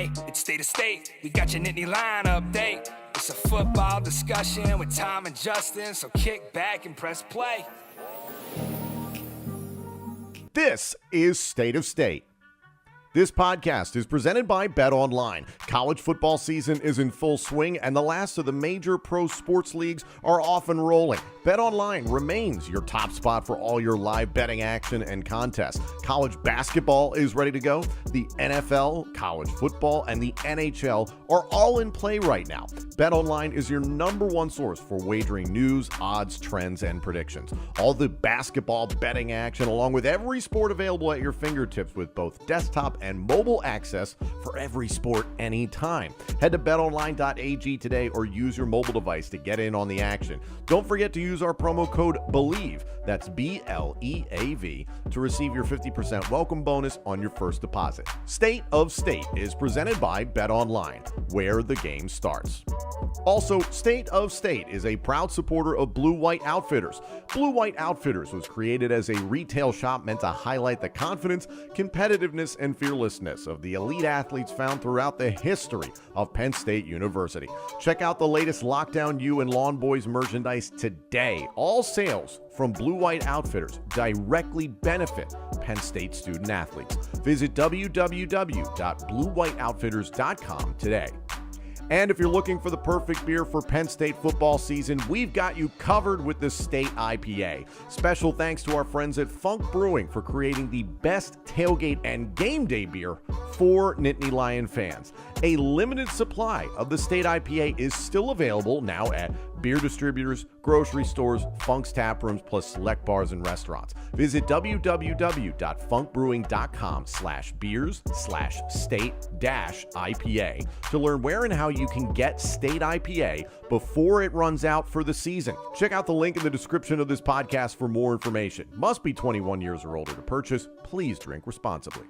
Hey, it's State of State. We got your Nittany Lion update. It's a football discussion with Tom and Justin, so kick back and press play. This is State of State. This podcast is presented by BetOnline. College football season is in full swing, and the last of the major pro sports leagues are off and rolling. BetOnline remains your top spot for all your live betting action and contests. College basketball is ready to go. The NFL, college football, and the NHL are all in play right now. BetOnline is your number one source for wagering news, odds, trends, and predictions. All the basketball betting action, along with every sport available at your fingertips with both desktop and mobile access for every sport anytime. Head to betonline.ag today or use your mobile device to get in on the action. Don't forget to use our promo code Bleav, that's BLEAV, to receive your 50% welcome bonus on your first deposit. State of State is presented by BetOnline, where the game starts. Also, State of State is a proud supporter of Blue White Outfitters. Blue White Outfitters was created as a retail shop meant to highlight the confidence, competitiveness, and fearlessness of the elite athletes found throughout the history of Penn State University. Check out the latest Lockdown U and Lawn Boys merchandise today. All sales from Blue White Outfitters directly benefit Penn State student athletes. Visit www.bluewhiteoutfitters.com today. And if you're looking for the perfect beer for Penn State football season, we've got you covered with the State IPA. Special thanks to our friends at Funk Brewing for creating the best tailgate and game day beer for Nittany Lion fans. A limited supply of the State IPA is still available now at beer distributors, grocery stores, Funk's tap rooms, plus select bars and restaurants. Visit www.funkbrewing.com/beers/state-IPA to learn where and how you can get State IPA before it runs out for the season. Check out the link in the description of this podcast for more information. Must be 21 years or older to purchase. Please drink responsibly.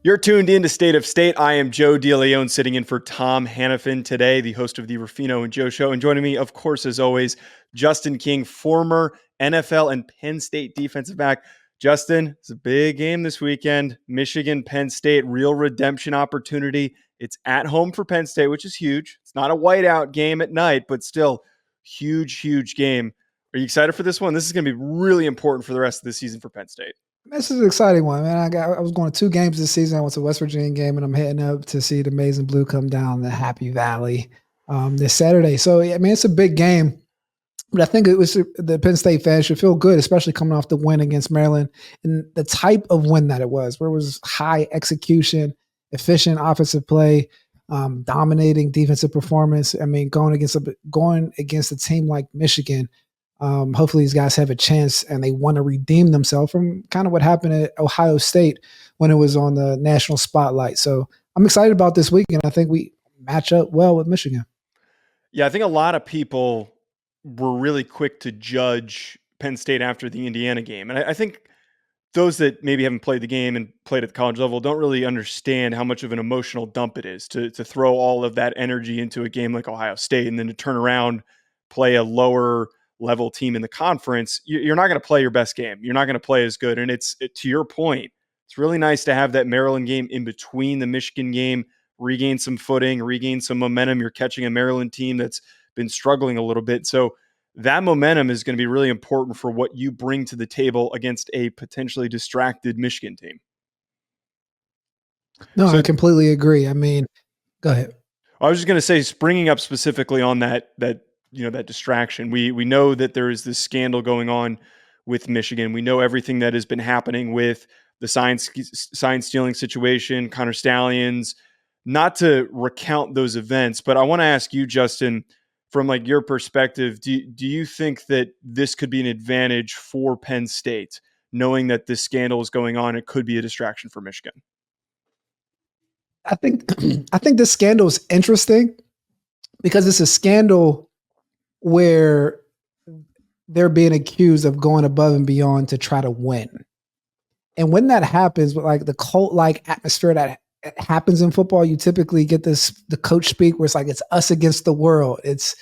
You're tuned in to State of State. I am Joe DeLeone, sitting in for Tom Hannafin today, the host of the Ruffino and Joe Show. And joining me, of course, as always, Justin King, former NFL and Penn State defensive back. Justin, it's a big game this weekend. Michigan, Penn State, real redemption opportunity. It's at home for Penn State, which is huge. It's not a whiteout game at night, but still huge, huge game. Are you excited for this one? This is going to be really important for the rest of the season for Penn State. This is an exciting one, man. I was going to 2 games this season. I went to West Virginia game, and I'm heading up to see the Amazing Blue come down the Happy Valley this Saturday. So, I mean, it's a big game. But I think it was the Penn State fans should feel good, especially coming off the win against Maryland and the type of win that it was, where it was high execution, efficient offensive play, dominating defensive performance. I mean, going against a team like Michigan. Hopefully these guys have a chance and they want to redeem themselves from kind of what happened at Ohio State when it was on the national spotlight. So I'm excited about this week, and I think we match up well with Michigan. Yeah, I think a lot of people were really quick to judge Penn State after the Indiana game. And I think those that maybe haven't played the game and played at the college level don't really understand how much of an emotional dump it is to throw all of that energy into a game like Ohio State and then to turn around, play a lower level team in the conference. You're not going to play your best game. You're not going to play as good. And to your point, it's really nice to have that Maryland game in between the Michigan game, regain some footing, regain some momentum. You're catching a Maryland team that's been struggling a little bit. So that momentum is going to be really important for what you bring to the table against a potentially distracted Michigan team. No, I completely agree. I mean, go ahead. I was just going to say, springing up specifically on that distraction. We know that there is this scandal going on with Michigan. We know everything that has been happening with the sign stealing situation, Connor Stallions. Not to recount those events, but I want to ask you, Justin, from like your perspective, do you think that this could be an advantage for Penn State, knowing that this scandal is going on? It could be a distraction for Michigan. I think this scandal is interesting because it's a scandal where they're being accused of going above and beyond to try to win. And when that happens, with like the cult-like atmosphere that happens in football, you typically get the coach speak where it's like, it's us against the world. It's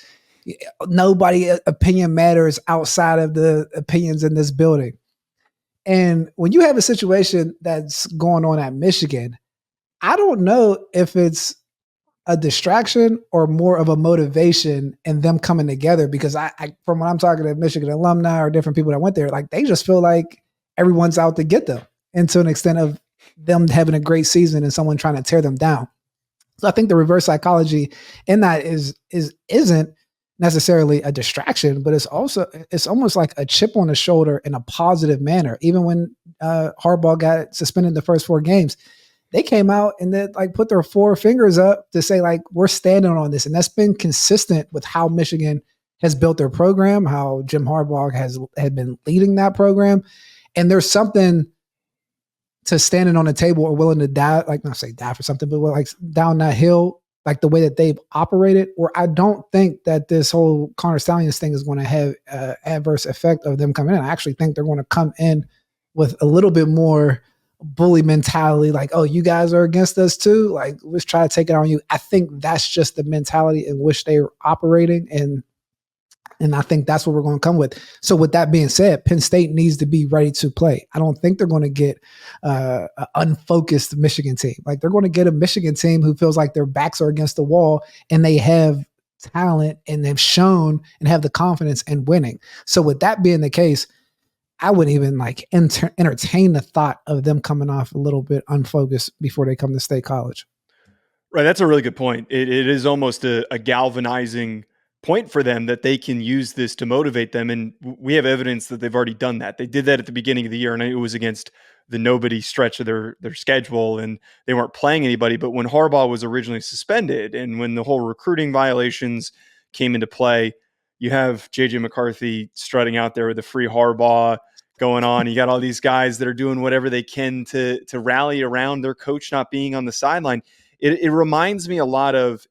nobody opinion matters outside of the opinions in this building. And when you have a situation that's going on at Michigan, I don't know if it's a distraction or more of a motivation and them coming together, because I from when I'm talking to Michigan alumni or different people that went there, like they just feel like everyone's out to get them, and to an extent of them having a great season and someone trying to tear them down. So I think the reverse psychology in that isn't necessarily a distraction, but it's almost like a chip on the shoulder in a positive manner. Even when Harbaugh got suspended the first 4 games, they came out and they like put their 4 fingers up to say like, we're standing on this. And that's been consistent with how Michigan has built their program, how Jim Harbaugh had been leading that program. And there's something to standing on the table or willing to die, like not say die for something, but like down that hill, like the way that they've operated, where I don't think that this whole Connor Stallions thing is going to have adverse effect of them coming in. I actually think they're going to come in with a little bit more bully mentality, like, oh, you guys are against us too, like let's try to take it on you. I think that's just the mentality in which they're operating, and I think that's what we're going to come with. So with that being said, Penn State needs to be ready to play. I don't think they're going to get an unfocused Michigan team. Like they're going to get a Michigan team who feels like their backs are against the wall and they have talent and they've shown and have the confidence in winning. So with that being the case, I wouldn't even like entertain the thought of them coming off a little bit unfocused before they come to State College. Right. That's a really good point. It is almost a galvanizing point for them that they can use this to motivate them. And we have evidence that they've already done that. They did that at the beginning of the year, and it was against the nobody stretch of their schedule, and they weren't playing anybody. But when Harbaugh was originally suspended and when the whole recruiting violations came into play, you have JJ McCarthy strutting out there with the free Harbaugh going on. You got all these guys that are doing whatever they can to rally around their coach not being on the sideline. It reminds me a lot of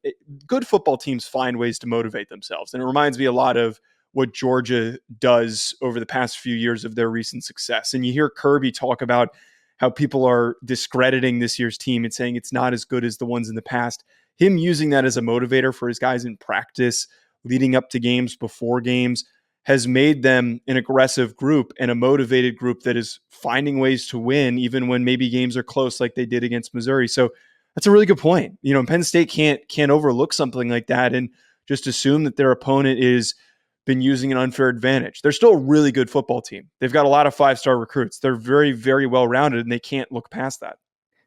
good football teams find ways to motivate themselves. And it reminds me a lot of what Georgia does over the past few years of their recent success. And you hear Kirby talk about how people are discrediting this year's team and saying it's not as good as the ones in the past. Him using that as a motivator for his guys in practice, leading up to games, before games, has made them an aggressive group and a motivated group that is finding ways to win, even when maybe games are close like they did against Missouri. So that's a really good point. You know, Penn State can't overlook something like that and just assume that their opponent is been using an unfair advantage. They're still a really good football team. They've got a lot of 5-star recruits. They're very, very well-rounded, and they can't look past that.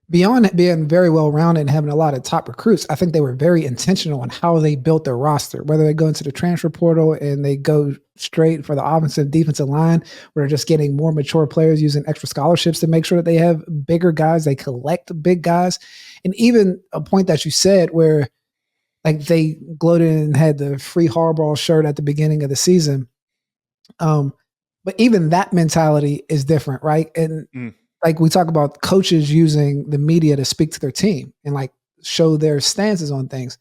Beyond it being very well-rounded and having a lot of top recruits, I think they were very intentional on how they built their roster, whether they go into the transfer portal and they go straight for the offensive defensive line, where they're just getting more mature players using extra scholarships to make sure that they have bigger guys, they collect big guys. And even a point that you said where like they gloated and had the free Harbaugh shirt at the beginning of the season. But even that mentality is different, right? And like we talk about coaches using the media to speak to their team and like show their stances on things.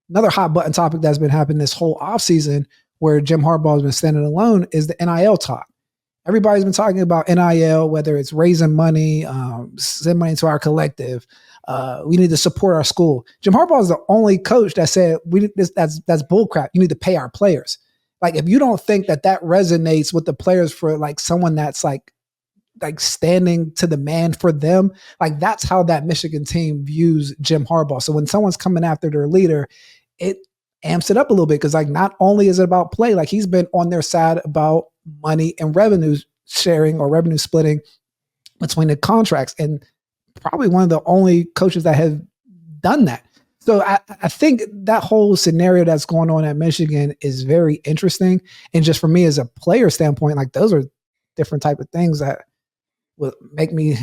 Another hot button topic that's been happening this whole offseason where Jim Harbaugh has been standing alone is the NIL talk. Everybody's been talking about NIL, whether it's raising money, send money to our collective. We need to support our school. Jim Harbaugh is the only coach that said that's bullcrap. You need to pay our players. Like if you don't think that resonates with the players for like someone that's like standing to the man for them, like that's how that Michigan team views Jim Harbaugh. So when someone's coming after their leader, it amps it up a little bit because like not only is it about play, like he's been on their side about money and revenue sharing or revenue splitting between the contracts, and probably one of the only coaches that have done that. So I think that whole scenario that's going on at Michigan is very interesting. And just for me as a player standpoint, like those are different type of things that will make me,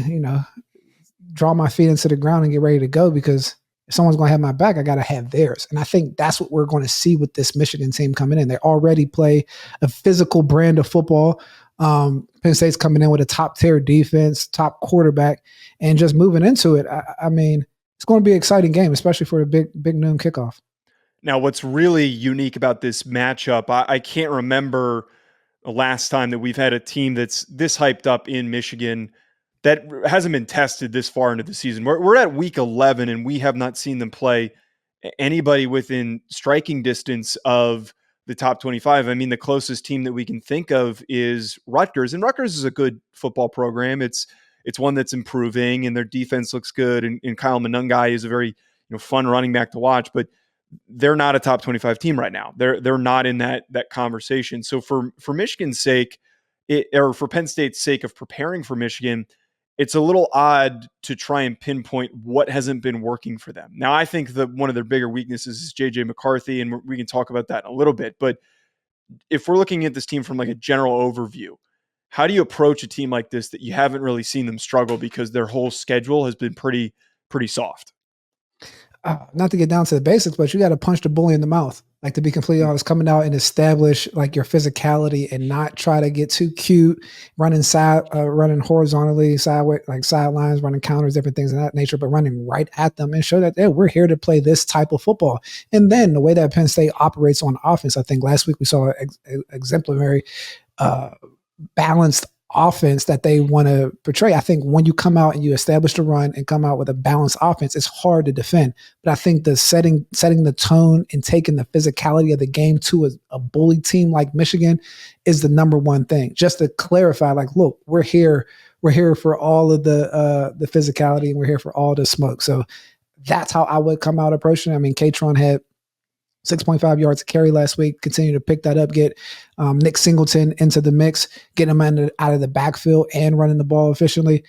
draw my feet into the ground and get ready to go, because if someone's going to have my back, I got to have theirs. And I think that's what we're going to see with this Michigan team coming in. They already play a physical brand of football. Penn State's coming in with a top tier defense, top quarterback, and just moving into it. I mean, it's going to be an exciting game, especially for a big noon kickoff. Now, what's really unique about this matchup, I can't remember the last time that we've had a team that's this hyped up in Michigan that hasn't been tested this far into the season. We're at week 11, and we have not seen them play anybody within striking distance of the top 25. I mean, the closest team that we can think of is Rutgers, and Rutgers is a good football program. It's it's one that's improving, and their defense looks good. And Kyle Monungai is a very fun running back to watch, but they're not a top 25 team right now. They're not in that conversation. So for Michigan's sake, or for Penn State's sake of preparing for Michigan, it's a little odd to try and pinpoint what hasn't been working for them. Now, I think that one of their bigger weaknesses is JJ McCarthy, and we can talk about that in a little bit. But if we're looking at this team from like a general overview, how do you approach a team like this that you haven't really seen them struggle because their whole schedule has been pretty soft? Not to get down to the basics, but you got to punch the bully in the mouth. Like, to be completely honest, coming out and establish like your physicality and not try to get too cute, running horizontally, sideways, like sidelines, running counters, different things of that nature, but running right at them and show that we're here to play this type of football. And then the way that Penn State operates on offense, I think last week we saw an exemplary, balanced offense that they want to portray. I think when you come out and you establish the run and come out with a balanced offense, it's hard to defend. But I think the setting the tone and taking the physicality of the game to a bully team like Michigan is the number one thing. Just to clarify, like, look, we're here for all of the physicality, and we're here for all the smoke. So that's how I would come out approaching it. I mean, Katron had 6.5 yards a carry last week. Continue to pick that up, get Nick Singleton into the mix, get him out of the backfield and running the ball efficiently.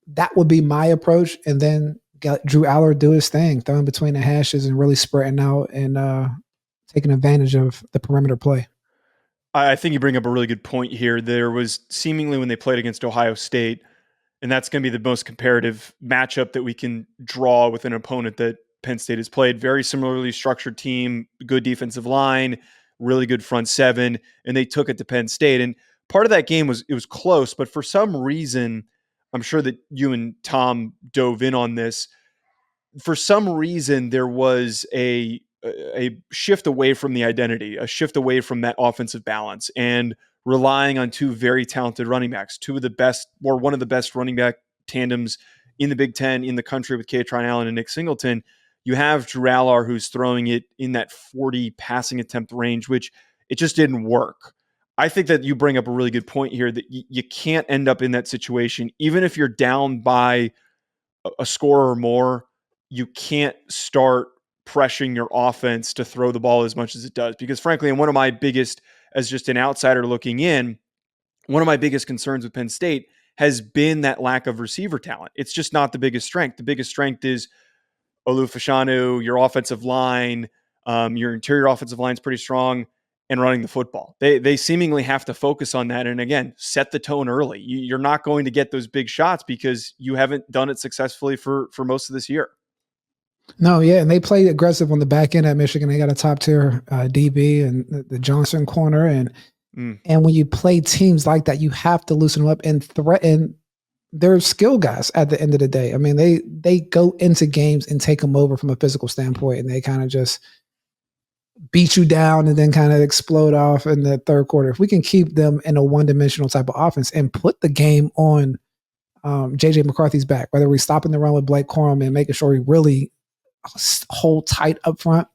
That would be my approach. And then got Drew Aller do his thing, throwing between the hashes and really spreading out and taking advantage of the perimeter play. I think you bring up a really good point here. There was seemingly, when they played against Ohio State, and that's going to be the most comparative matchup that we can draw with an opponent that Penn State has played. Very similarly structured team, good defensive line, really good front seven, and they took it to Penn State. And part of that game was close, but for some reason, I'm sure that you and Tom dove in on this. For some reason, there was a shift away from the identity, a shift away from that offensive balance, and relying on two very talented running backs, two of the best, or one of the best running back tandems in the Big Ten, in the country, with Katron Allen and Nick Singleton. You have Drew Aller, who's throwing it in that 40 passing attempt range, which it just didn't work. I think that you bring up a really good point here, that you can't end up in that situation. Even if you're down by a score or more, you can't start pressuring your offense to throw the ball as much as it does. Because frankly, and one of my biggest, as just an outsider looking in, one of my biggest concerns with Penn State has been that lack of receiver talent. It's just not the biggest strength. The biggest strength is Olu Fashanu, your offensive line, your interior offensive line is pretty strong, and running the football. They seemingly have to focus on that. And again, set the tone early. You're not going to get those big shots because you haven't done it successfully for most of this year. No, yeah, and they played aggressive on the back end at Michigan. They got a top tier DB and the Johnson corner, and when you play teams like that, you have to loosen them up and threaten. They're skill guys at the end of the day. I mean, they go into games and take them over from a physical standpoint, and they kind of just beat you down and then kind of explode off in the third quarter. If we can keep them in a one-dimensional type of offense and put the game on JJ McCarthy's back, whether we're stopping the run with Blake Corum and making sure we really hold tight up front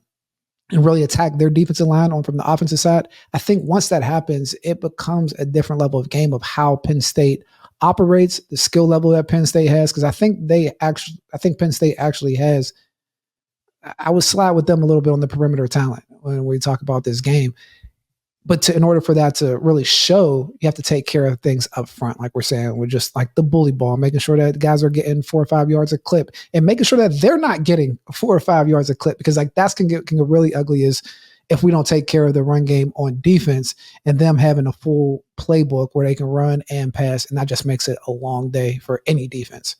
and really attack their defensive line on from the offensive side, I think once that happens, it becomes a different level of game of how Penn State operates, the skill level that Penn State has. Because I think Penn State actually has. I would slide with them a little bit on the perimeter talent when we talk about this game. But in order for that to really show, you have to take care of things up front, like we're saying, with just like the bully ball, making sure that guys are getting 4 or 5 yards a clip, and making sure that they're not getting 4 or 5 yards a clip, because like that's can get really ugly is if we don't take care of the run game on defense and them having a full playbook where they can run and pass, and that just makes it a long day for any defense.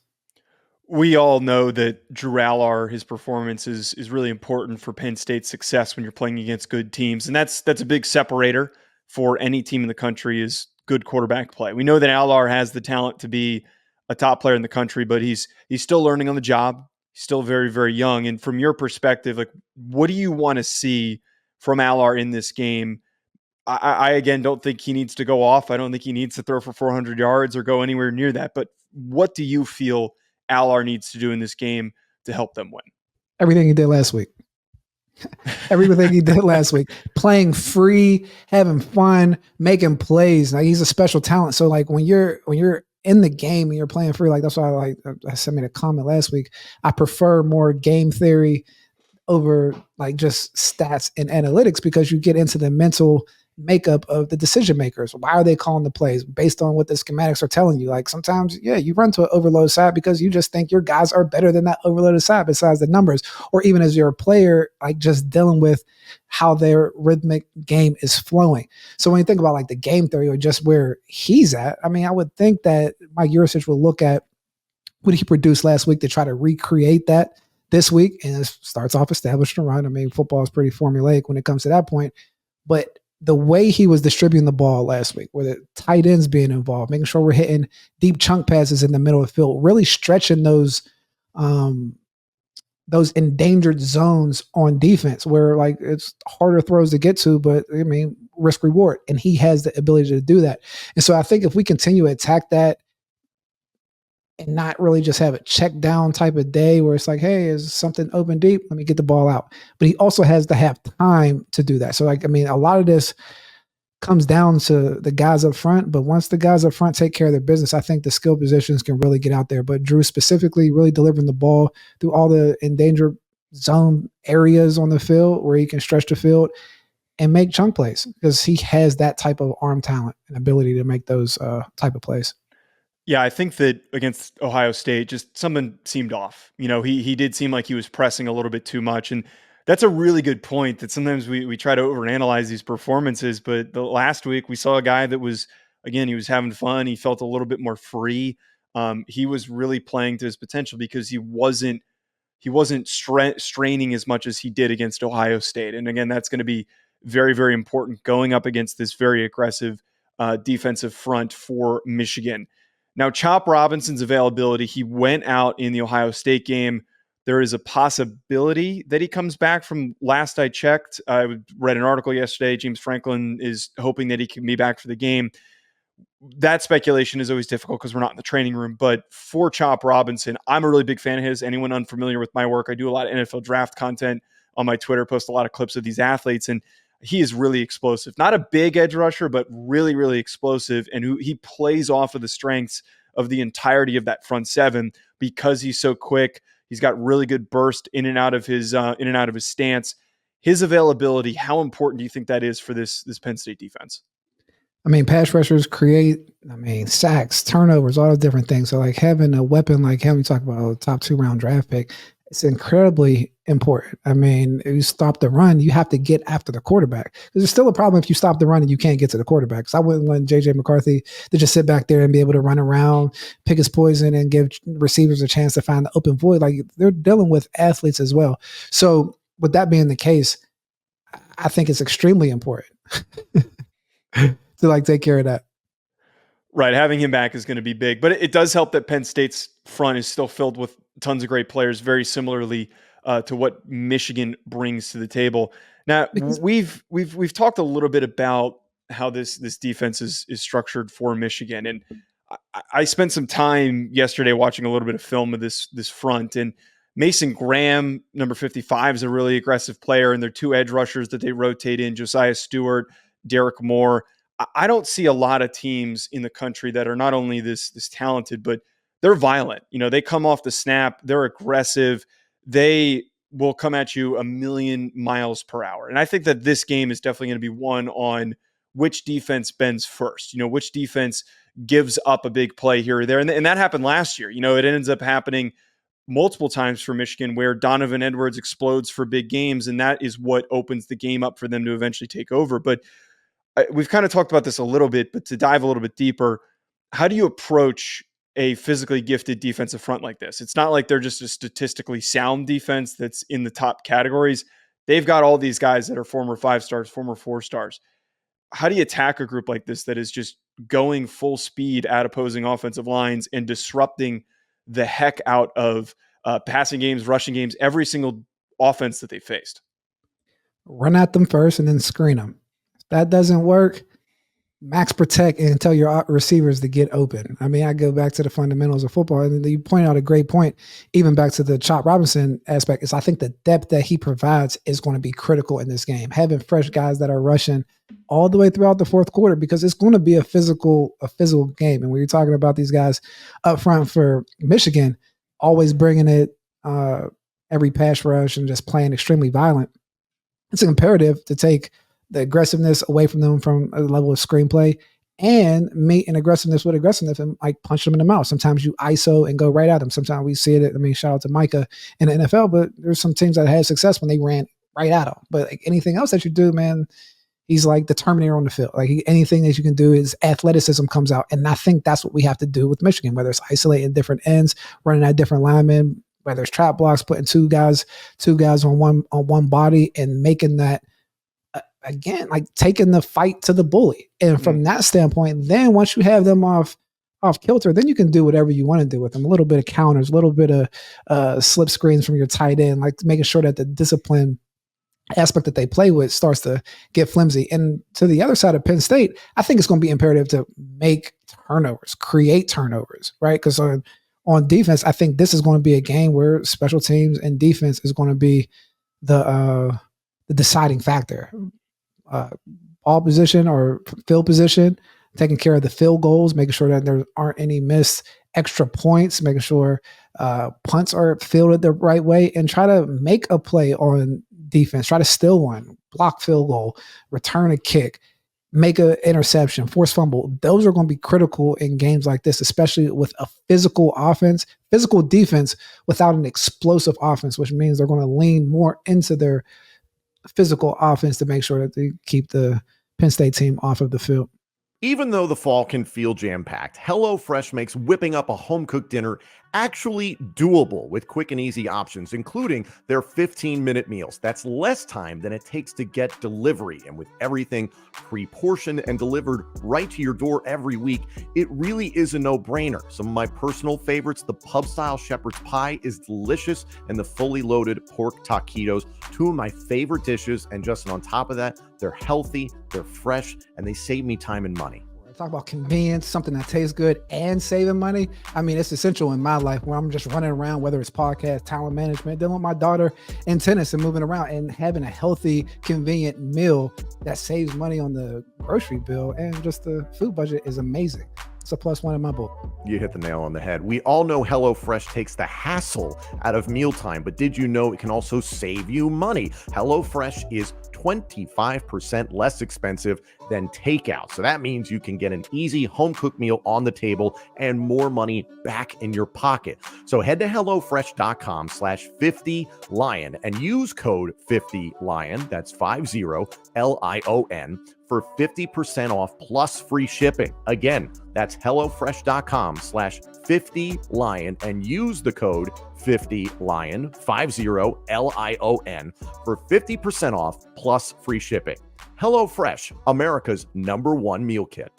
We all know that Drew Aller, his performance is really important for Penn State's success when you're playing against good teams. And that's a big separator for any team in the country, is good quarterback play. We know that Aller has the talent to be a top player in the country, but he's still learning on the job. He's still very, very young. And from your perspective, like, what do you want to see from Aller in this game? I again don't think he needs to go off. I don't think he needs to throw for 400 yards or go anywhere near that. But what do you feel Aller needs to do in this game to help them win? Everything he did last week. Everything he did last week. Playing free, having fun, making plays. Like, he's a special talent. So like when you're in the game and you're playing free, like that's why I sent me a comment last week. I prefer more game theory over like just stats and analytics because you get into the mental makeup of the decision makers. Why are they calling the plays based on what the schematics are telling you? Like sometimes, yeah, you run to an overload side because you just think your guys are better than that overloaded side besides the numbers, or even as you're a player, like just dealing with how their rhythmic game is flowing. So when you think about like the game theory or just where he's at, I mean, I would think that Mike Yurcich will look at what he produced last week to try to recreate that this week, and it starts off established and run. I mean, football is pretty formulaic when it comes to that point, but the way he was distributing the ball last week, with the tight ends being involved, making sure we're hitting deep chunk passes in the middle of the field, really stretching those endangered zones on defense where like it's harder throws to get to, but I mean, risk reward. And he has the ability to do that. And so I think if we continue to attack that and not really just have a check down type of day where it's like, hey, is something open deep? Let me get the ball out. But he also has to have time to do that. So like, I mean, a lot of this comes down to the guys up front, but once the guys up front take care of their business, I think the skill positions can really get out there. But Drew specifically really delivering the ball through all the endangered zone areas on the field where he can stretch the field and make chunk plays because he has that type of arm talent and ability to make those type of plays. Yeah, I think that against Ohio State, just something seemed off. You know, he did seem like he was pressing a little bit too much. And that's a really good point that sometimes we try to overanalyze these performances. But the last week we saw a guy that was, again, he was having fun. He felt a little bit more free. He was really playing to his potential because he wasn't straining as much as he did against Ohio State. And again, that's going to be very, very important going up against this very aggressive defensive front for Michigan. Now, Chop Robinson's availability, he went out in the Ohio State game. There is a possibility that he comes back. From last I checked, I read an article yesterday. James Franklin is hoping that he can be back for the game. That speculation is always difficult because we're not in the training room. But for Chop Robinson, I'm a really big fan of his. Anyone unfamiliar with my work, I do a lot of NFL draft content on my Twitter, post a lot of clips of these athletes, and he is really explosive. Not a big edge rusher, but really, really explosive. And he plays off of the strengths of the entirety of that front seven because he's so quick. He's got really good burst in and out of his stance. His availability, how important do you think that is for this Penn State defense? I mean, pass rushers create, sacks, turnovers, all the different things. So like having a weapon like him, we talk about a top 2 round draft pick, it's incredibly important. I mean, if you stop the run, you have to get after the quarterback. There's still a problem if you stop the run and you can't get to the quarterback. So I wouldn't want J.J. McCarthy to just sit back there and be able to run around, pick his poison, and give receivers a chance to find the open void. Like they're dealing with athletes as well. So with that being the case, I think it's extremely important to like take care of that. Right. Having him back is going to be big, but it does help that Penn State's front is still filled with tons of great players, very similarly to what Michigan brings to the table. Now, we've talked a little bit about how this defense is structured for Michigan, and I spent some time yesterday watching a little bit of film of this front, and Mason Graham, number 55, is a really aggressive player, and their 2 edge rushers that they rotate in, Josiah Stewart, Derek Moore. I don't see a lot of teams in the country that are not only this talented, but they're violent. You know, they come off the snap, they're aggressive, they will come at you a million miles per hour. And I think that this game is definitely going to be one on which defense bends first, which defense gives up a big play here or there. And that happened last year. It ends up happening multiple times for Michigan where Donovan Edwards explodes for big games, and that is what opens the game up for them to eventually take over. But we've kind of talked about this a little bit, but to dive a little bit deeper, how do you approach a physically gifted defensive front like this? It's not like they're just a statistically sound defense that's in the top categories. They've got all these guys that are former 5 stars, former 4 stars. How do you attack a group like this that is just going full speed at opposing offensive lines and disrupting the heck out of passing games, rushing games, every single offense that they faced? Run at them first and then screen them. If that doesn't work, max protect and tell your receivers to get open. I mean, I go back to the fundamentals of football, and you point out a great point, even back to the Chop Robinson aspect, is I think the depth that he provides is going to be critical in this game. Having fresh guys that are rushing all the way throughout the fourth quarter, because it's going to be a physical game. And when you're talking about these guys up front for Michigan, always bringing it every pass rush and just playing extremely violent, it's imperative to take the aggressiveness away from them from a level of screenplay and meet an aggressiveness with aggressiveness and like punch them in the mouth. Sometimes you ISO and go right at them. Sometimes we see it. I mean, shout out to Micah in the NFL, but there's some teams that had success when they ran right at him. But like anything else that you do, man, he's like the Terminator on the field. Like anything that you can do, is athleticism comes out. And I think that's what we have to do with Michigan, whether it's isolating different ends, running at different linemen, whether it's trap blocks, putting two guys on one body and making that, again, like taking the fight to the bully. And from that standpoint, then once you have them off kilter, then you can do whatever you want to do with them. A little bit of counters, a little bit of slip screens from your tight end, like making sure that the discipline aspect that they play with starts to get flimsy. And to the other side of Penn State, I think it's going to be imperative to make turnovers, create turnovers, right? Because on defense, I think this is going to be a game where special teams and defense is going to be the deciding factor. Ball position or field position, taking care of the field goals, making sure that there aren't any missed extra points, making sure punts are fielded the right way, and try to make a play on defense, try to steal one, block field goal, return a kick, make an interception, force fumble. Those are going to be critical in games like this, especially with a physical defense without an explosive offense, which means they're going to lean more into their physical offense to make sure that they keep the Penn State team off of the field. Even though the fall can feel jam-packed, HelloFresh makes whipping up a home-cooked dinner actually doable with quick and easy options, including their 15-minute meals. That's less time than it takes to get delivery. And with everything pre-portioned and delivered right to your door every week, it really is a no-brainer. Some of my personal favorites, the pub-style shepherd's pie is delicious, and the fully loaded pork taquitos, two of my favorite dishes. And just on top of that, they're healthy, they're fresh, and they save me time and money. Talk about convenience, something that tastes good and saving money. I mean, it's essential in my life where I'm just running around, whether it's podcast, talent management, dealing with my daughter in tennis and moving around, and having a healthy, convenient meal that saves money on the grocery bill and just the food budget is amazing. It's a +1 in my book. You hit the nail on the head. We all know HelloFresh takes the hassle out of mealtime, but did you know it can also save you money? HelloFresh is 25% less expensive than takeout. So that means you can get an easy home-cooked meal on the table and more money back in your pocket. So head to HelloFresh.com/50Lion and use code 50Lion, that's 50LION, for 50% off plus free shipping. Again, that's HelloFresh.com/50Lion and use the code 50Lion, 50LION, for 50% off plus free shipping. HelloFresh, America's #1 meal kit.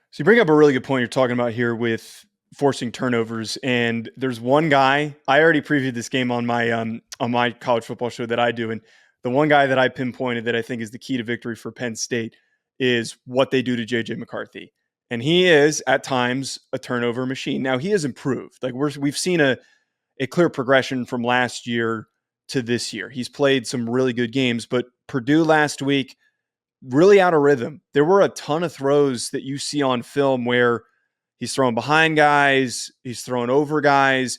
So you bring up a really good point you're talking about here with forcing turnovers. And there's one guy, I already previewed this game on my college football show that I do. And the one guy that I pinpointed that I think is the key to victory for Penn State is what they do to JJ McCarthy. And he is at times a turnover machine. Now he has improved. Like we've seen a clear progression from last year to this year. He's played some really good games, but Purdue last week, really out of rhythm. There were a ton of throws that you see on film where he's throwing behind guys, he's throwing over guys.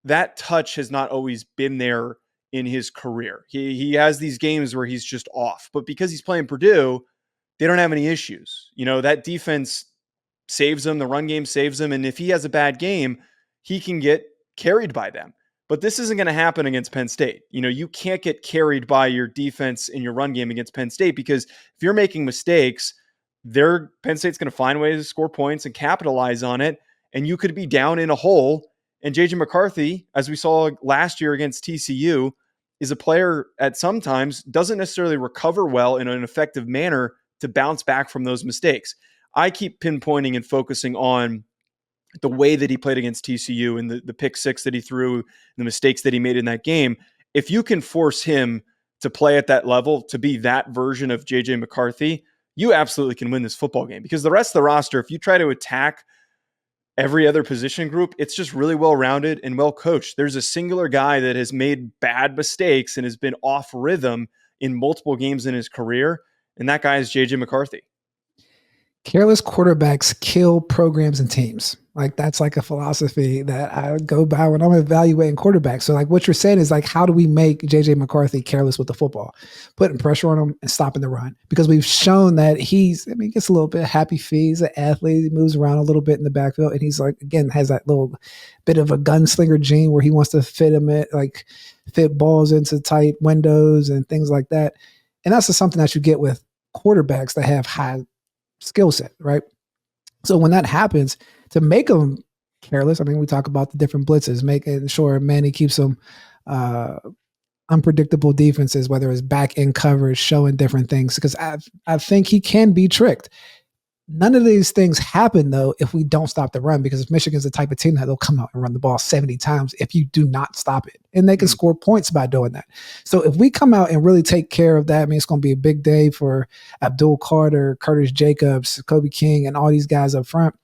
That touch has not always been there in his career. He has these games where he's just off, but because he's playing Purdue, they don't have any issues. You know, that defense saves him, the run game saves him, and if he has a bad game, he can get carried by them. But this isn't going to happen against Penn State. You know, you can't get carried by your defense in your run game against Penn State, because if you're making mistakes, Penn State's going to find ways to score points and capitalize on it, and you could be down in a hole. And JJ McCarthy, as we saw last year against TCU, is a player at sometimes doesn't necessarily recover well in an effective manner to bounce back from those mistakes. I keep pinpointing and focusing on the way that he played against TCU and the pick six that he threw, the mistakes that he made in that game. If you can force him to play at that level, to be that version of JJ McCarthy, you absolutely can win this football game, because the rest of the roster, if you try to attack every other position group, it's just really well-rounded and well-coached. There's a singular guy that has made bad mistakes and has been off rhythm in multiple games in his career, and that guy is J.J. McCarthy. Careless quarterbacks kill programs and teams. Like, that's like a philosophy that I go by when I'm evaluating quarterbacks. So like what you're saying is like, how do we make JJ McCarthy careless with the football? Putting pressure on him and stopping the run. Because we've shown that he gets a little bit happy feet. He's an athlete. He moves around a little bit in the backfield. And he's like, again, has that little bit of a gunslinger gene where he wants to fit balls into tight windows and things like that. And that's just something that you get with quarterbacks that have high skill set, right? So when that happens, to make them careless, I mean, we talk about the different blitzes, making sure Manny keeps them unpredictable defenses, whether it's back end coverage, showing different things, because I think he can be tricked. None of these things happen, though, if we don't stop the run, because if Michigan's the type of team that they'll come out and run the ball 70 times if you do not stop it, and they can score points by doing that. So if we come out and really take care of that, I mean, it's going to be a big day for Abdul Carter, Curtis Jacobs, Kobe King, and all these guys up front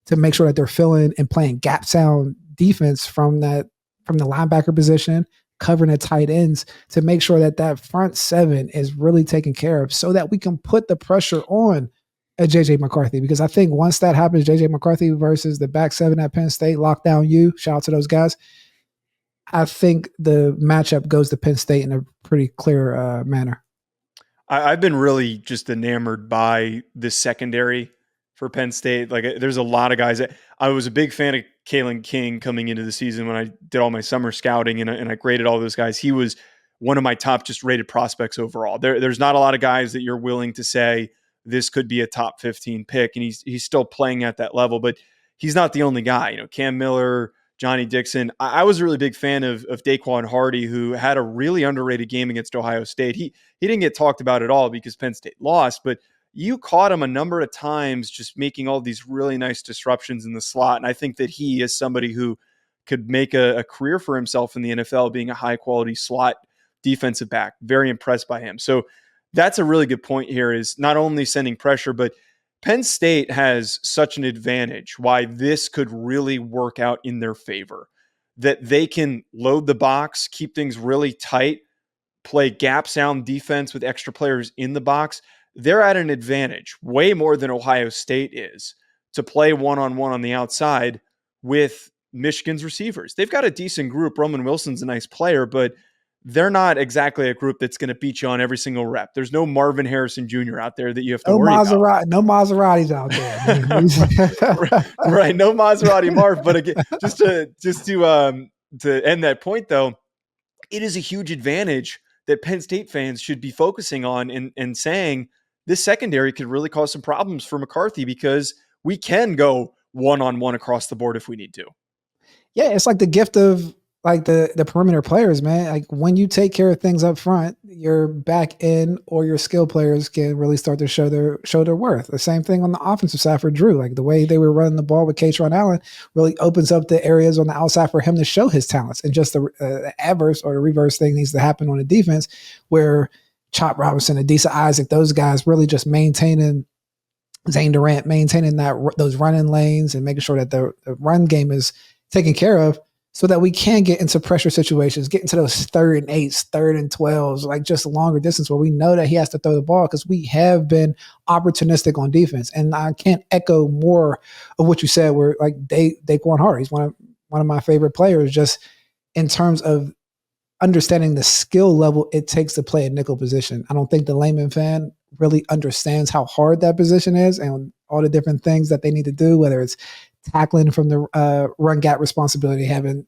to make sure that they're filling and playing gap sound defense from the linebacker position, covering the tight ends, to make sure that that front seven is really taken care of, so that we can put the pressure on at JJ McCarthy. Because I think once that happens, JJ McCarthy versus the back seven at Penn State, lockdown U, shout out to those guys, I think the matchup goes to Penn State in a pretty clear manner. I've been really just enamored by this secondary for Penn State. Like, there's a lot of guys that I was a big fan of. Kalen King coming into the season when I did all my summer scouting and I graded all those guys. He was one of my top just rated prospects overall. There's not a lot of guys that you're willing to say this could be a top 15 pick, and he's still playing at that level, but he's not the only guy. You know, Cam Miller, Johnny Dixon. I was a really big fan of Daquan Hardy, who had a really underrated game against Ohio State. He didn't get talked about at all because Penn State lost, but you caught him a number of times just making all these really nice disruptions in the slot. And I think that he is somebody who could make a career for himself in the NFL, being a high-quality slot defensive back. Very impressed by him. So that's a really good point here, is not only sending pressure, but Penn State has such an advantage, why this could really work out in their favor, that they can load the box, keep things really tight, play gap sound defense with extra players in the box. They're at an advantage, way more than Ohio State is, to play one-on-one on the outside with Michigan's receivers. They've got a decent group. Roman Wilson's a nice player, but they're not exactly a group that's going to beat you on every single rep. There's no Marvin Harrison Jr. out there that you have to worry about. No Maseratis out there. Right. No Maserati Marv. But again, just to end that point, though, it is a huge advantage that Penn State fans should be focusing on and saying this secondary could really cause some problems for McCarthy, because we can go one-on-one across the board if we need to. Yeah, it's like the gift of like the perimeter players, man. Like, when you take care of things up front, your back end or your skill players can really start to show their worth. The same thing on the offensive side for Drew. Like, the way they were running the ball with Katron Allen really opens up the areas on the outside for him to show his talents. And just the adverse or the reverse thing needs to happen on the defense, where Chop Robinson, Adisa Isaac, those guys really just maintaining Zane Durant, maintaining those running lanes and making sure that the run game is taken care of, so that we can get into pressure situations, get into those 3rd and 8s, 3rd and 12s, like just longer distance where we know that he has to throw the ball, because we have been opportunistic on defense. And I can't echo more of what you said, where like Daquan Hardy, he's one of my favorite players, just in terms of understanding the skill level it takes to play a nickel position. I don't think the layman fan really understands how hard that position is and all the different things that they need to do, whether it's tackling from the run gap responsibility, having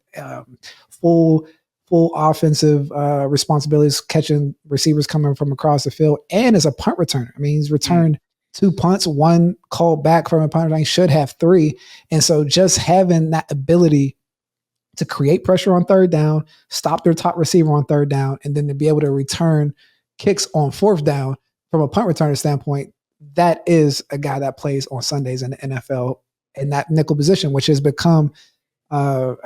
full offensive responsibilities, catching receivers coming from across the field, and as a punt returner. I mean, he's returned 2 punts, 1 called back from a punt. He should have 3. And so just having that ability to create pressure on 3rd down, stop their top receiver on 3rd down, and then to be able to return kicks on 4th down from a punt returner standpoint, that is a guy that plays on Sundays in the NFL in that nickel position, which has become, a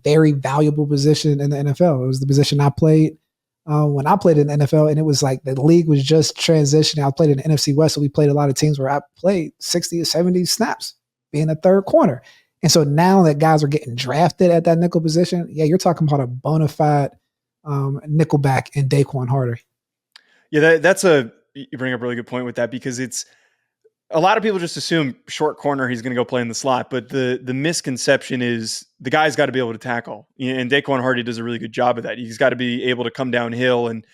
very valuable position in the NFL. It was the position I played when I played in the NFL, and it was like the league was just transitioning. I played in the NFC West, so we played a lot of teams where I played 60 or 70 snaps being a third corner. And so now that guys are getting drafted at that nickel position, yeah, you're talking about a bona fide nickelback in Daquan Hardy. Yeah, you bring up a really good point with that, because it's a lot of people just assume short corner, he's going to go play in the slot. But the misconception is the guy's got to be able to tackle. And Daquan Hardy does a really good job of that. He's got to be able to come downhill and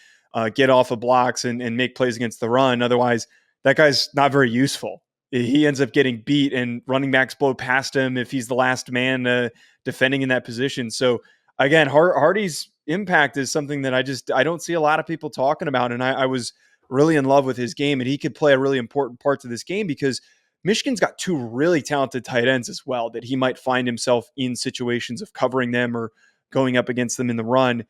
get off of blocks and make plays against the run. Otherwise, that guy's not very useful. He ends up getting beat and running backs blow past him if he's the last man defending in that position. So again, Hardy's impact is something that I don't see a lot of people talking about. And I was really in love with his game, and he could play a really important part to this game because Michigan's got two really talented tight ends as well, that he might find himself in situations of covering them or going up against them in the run.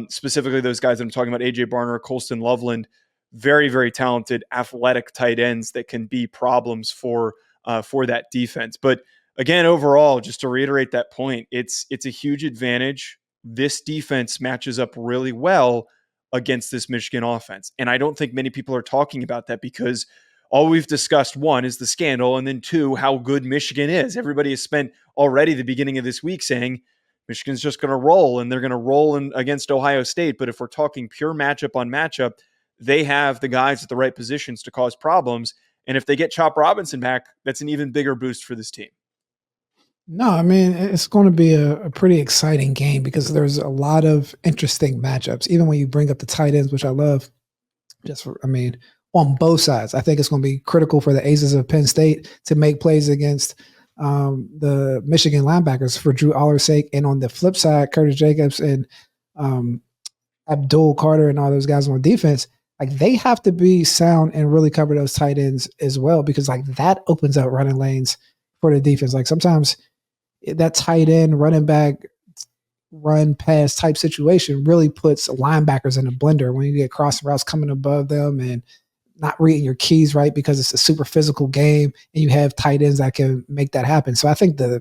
Specifically those guys that I'm talking about, AJ Barner, Colston Loveland, very, very talented athletic tight ends that can be problems for that defense. But again, overall, just to reiterate that point, it's a huge advantage. This defense matches up really well against this Michigan offense. And I don't think many people are talking about that, because all we've discussed, one, is the scandal, and then two, how good Michigan is. Everybody has spent already the beginning of this week saying Michigan's just going to roll, and they're going to roll against Ohio State. But if we're talking pure matchup on matchup, they have the guys at the right positions to cause problems. And if they get Chop Robinson back, that's an even bigger boost for this team. No, I mean, it's going to be a pretty exciting game because there's a lot of interesting matchups. Even when you bring up the tight ends, which I love, on both sides. I think it's going to be critical for the aces of Penn State to make plays against the Michigan linebackers for Drew Aller's sake. And on the flip side, Curtis Jacobs and Abdul Carter and all those guys on defense, like they have to be sound and really cover those tight ends as well, because like that opens up running lanes for the defense. Like sometimes that tight end running back run pass type situation really puts linebackers in a blender when you get crossing routes coming above them and not reading your keys right, because it's a super physical game and you have tight ends that can make that happen. So I think the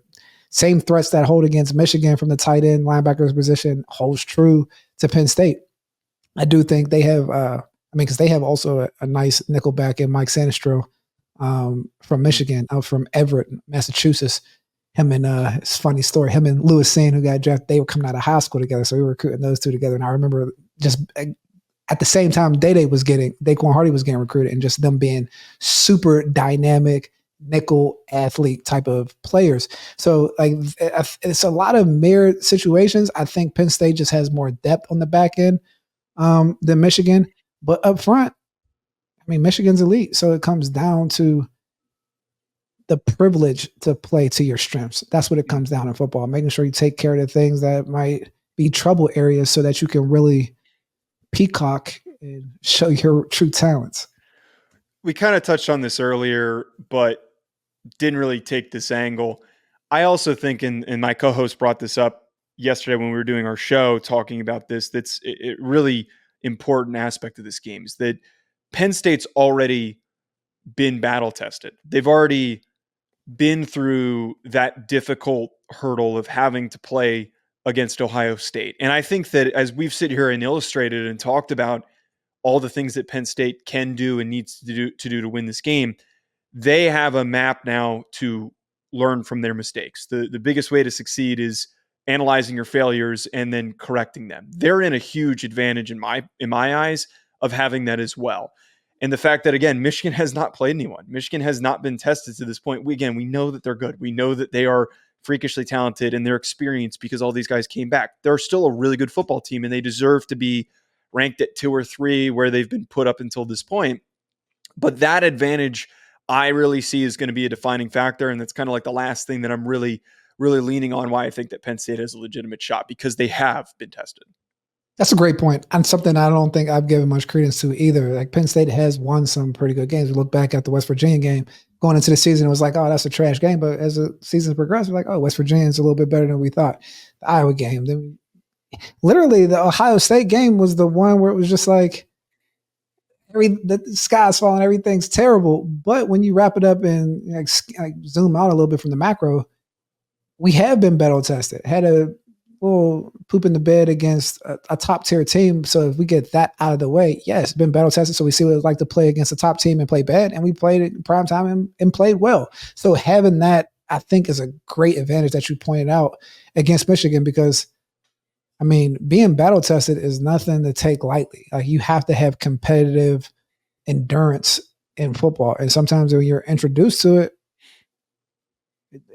same threats that hold against Michigan from the tight end linebackers position holds true to Penn State. I do think they have, because they have also a nice nickelback in Mike Sanistro from Michigan, out from Everett, Massachusetts. Him and it's a funny story. Him and Lewis Sane, who got drafted, they were coming out of high school together, so we were recruiting those two together. And I remember just at the same time, Daquan Hardy was getting recruited, and just them being super dynamic nickel athlete type of players. So like it's a lot of mirrored situations. I think Penn State just has more depth on the back end than Michigan, but up front, Michigan's elite. So it comes down to the privilege to play to your strengths. That's what it comes down in football, making sure you take care of the things that might be trouble areas so that you can really peacock and show your true talents. We kind of touched on this earlier, but didn't really take this angle. I also think, and my co-host brought this up yesterday when we were doing our show talking about this, that's a really important aspect of this game, is that Penn State's already been battle tested. They've already been through that difficult hurdle of having to play against Ohio State. And I think that as we've sit here and illustrated and talked about all the things that Penn State can do and needs to do to win this game, they have a map now to learn from their mistakes. The biggest way to succeed is analyzing your failures and then correcting them. They're in a huge advantage in my eyes of having that as well. And the fact that, again, Michigan has not played anyone. Michigan has not been tested to this point. We know that they're good. We know that they are freakishly talented and they're experienced because all these guys came back. They're still a really good football team, and they deserve to be ranked at 2 or 3 where they've been put up until this point. But that advantage I really see is going to be a defining factor. And that's kind of like the last thing that I'm really, really leaning on why I think that Penn State has a legitimate shot, because they have been tested. That's a great point, and something I don't think I've given much credence to either. Like Penn State has won some pretty good games. We look back at the West Virginia game going into the season, it was like, oh, that's a trash game. But as the season progressed, we're like, oh, West Virginia is a little bit better than we thought. The Iowa game, then literally the Ohio State game was the one where it was just like the sky's falling, everything's terrible. But when you wrap it up and like zoom out a little bit from the macro, we have been battle tested. Had a little poop in the bed against a top tier team. So if we get that out of the way, yes, it's been battle tested. So we see what it's like to play against a top team and play bad. And we played it in prime time and played well. So having that, I think, is a great advantage that you pointed out against Michigan, because I mean, being battle tested is nothing to take lightly. Like, you have to have competitive endurance in football. And sometimes when you're introduced to it,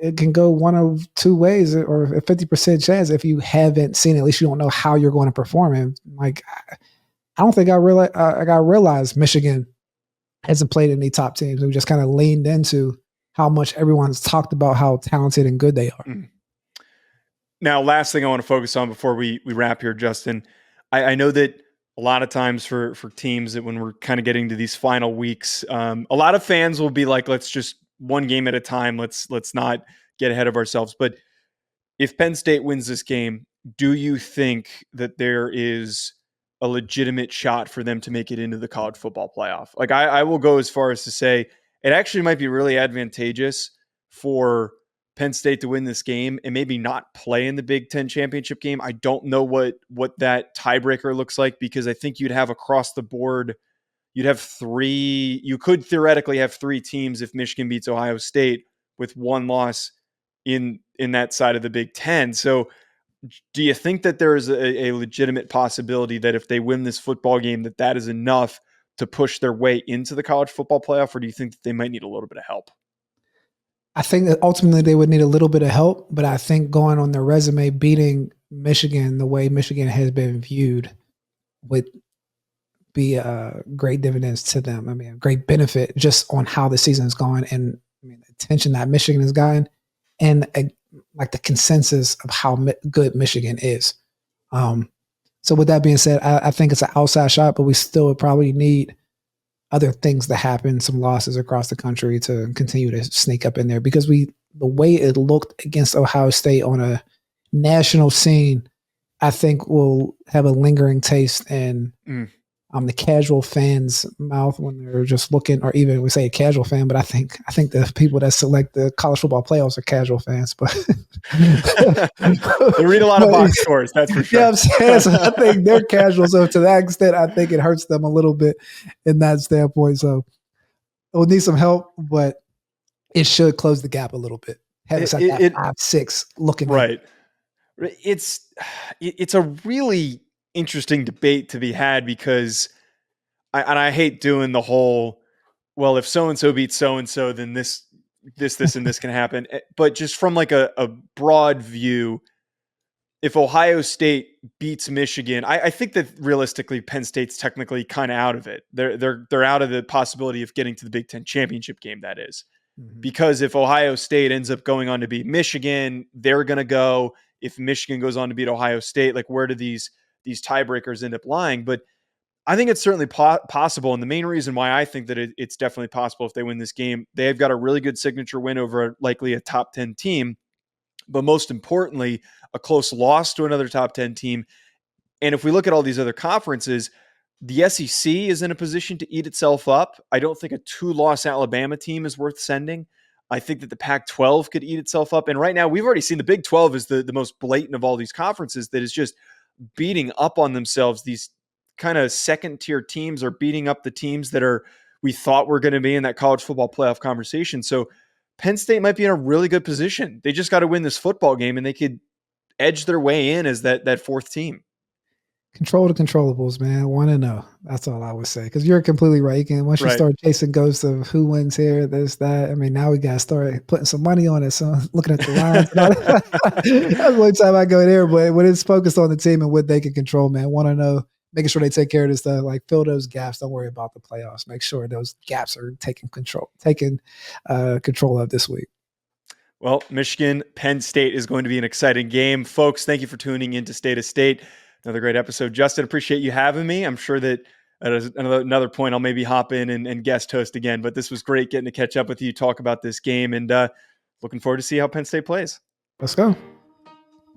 it can go one of two ways, or a 50% chance. If you haven't seen it, at least you don't know how you're going to perform. And like, I don't think I realized Michigan hasn't played any top teams. We just kind of leaned into how much everyone's talked about how talented and good they are. Mm. Now, last thing I want to focus on before we wrap here, Justin, I know that a lot of times for teams, that when we're kind of getting to these final weeks, a lot of fans will be like, let's just one game at a time. Let's not get ahead of ourselves. But if Penn State wins this game, do you think that there is a legitimate shot for them to make it into the college football playoff? Like, I will go as far as to say it actually might be really advantageous for Penn State to win this game and maybe not play in the Big Ten championship game. I don't know what that tiebreaker looks like, because I think you'd have across the board, you could theoretically have three teams if Michigan beats Ohio State with one loss in that side of the Big Ten. So do you think that there is a legitimate possibility that if they win this football game, that is enough to push their way into the college football playoff? Or do you think that they might need a little bit of help? I think that ultimately they would need a little bit of help, but I think going on their resume, beating Michigan the way Michigan has been viewed would be great dividends to them. I mean, a great benefit just on how the season is going, and I mean, the attention that Michigan has gotten, and like the consensus of how good Michigan is. So with that being said, I think it's an outside shot, but we still would probably need other things to happen, some losses across the country to continue to sneak up in there, because the way it looked against Ohio State on a national scene, I think will have a lingering taste in the casual fan's mouth when they're just looking, or even we say a casual fan, but I think the people that select the college football playoffs are casual fans, but they read a lot of box scores, that's for sure. Yeah, I'm saying, so I think they're casual. So to that extent, I think it hurts them a little bit in that standpoint. So we'll need some help, but it should close the gap a little bit. Have us at that 5-6 looking right. It's a really interesting debate to be had, because I hate doing the whole, well, if so-and-so beats so-and-so, then this and this can happen. But just from like a broad view, if Ohio State beats Michigan, I think that realistically Penn State's technically kind of out of it. They're out of the possibility of getting to the Big Ten championship game, that is. Mm-hmm. Because if Ohio State ends up going on to beat Michigan, they're going to go. If Michigan goes on to beat Ohio State, like, where do these tiebreakers end up lying? But I think it's certainly possible. And the main reason why I think that it's definitely possible if they win this game, they've got a really good signature win over likely a top 10 team, but most importantly, a close loss to another top 10 team. And if we look at all these other conferences, the SEC is in a position to eat itself up. I don't think a 2-loss Alabama team is worth sending. I think that the Pac-12 could eat itself up. And right now, we've already seen the Big 12 is the most blatant of all these conferences that is just beating up on themselves. These kind of second-tier teams are beating up the teams that we thought were going to be in that college football playoff conversation. So Penn State might be in a really good position. They just got to win this football game, and they could edge their way in as that fourth team. Control the controllables, man. 1-0. That's all I would say. Because you're completely right. Once you start chasing ghosts of who wins here, this, that. I mean, now we got to start putting some money on it. So looking at the lines. That's the only time I go there. But when it's focused on the team and what they can control, man, 1-0, making sure they take care of this stuff. Like, fill those gaps. Don't worry about the playoffs. Make sure those gaps are taken control of this week. Well, Michigan, Penn State is going to be an exciting game. Folks, thank you for tuning in to State of State. Another great episode. Justin, appreciate you having me. I'm sure that at another point I'll maybe hop in and guest host again, but this was great getting to catch up with you, talk about this game, and looking forward to see how Penn State plays. Let's go.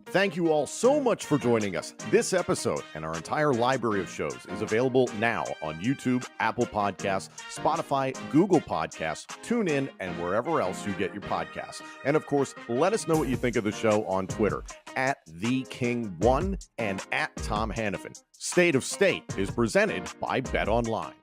Thank you all so much for joining us. This episode and our entire library of shows is available now on YouTube, Apple Podcasts, Spotify, Google Podcasts, TuneIn, and wherever else you get your podcasts. And of course, let us know what you think of the show on Twitter at TheKing1 and at Tom Hannafin. State of State is presented by Bet Online.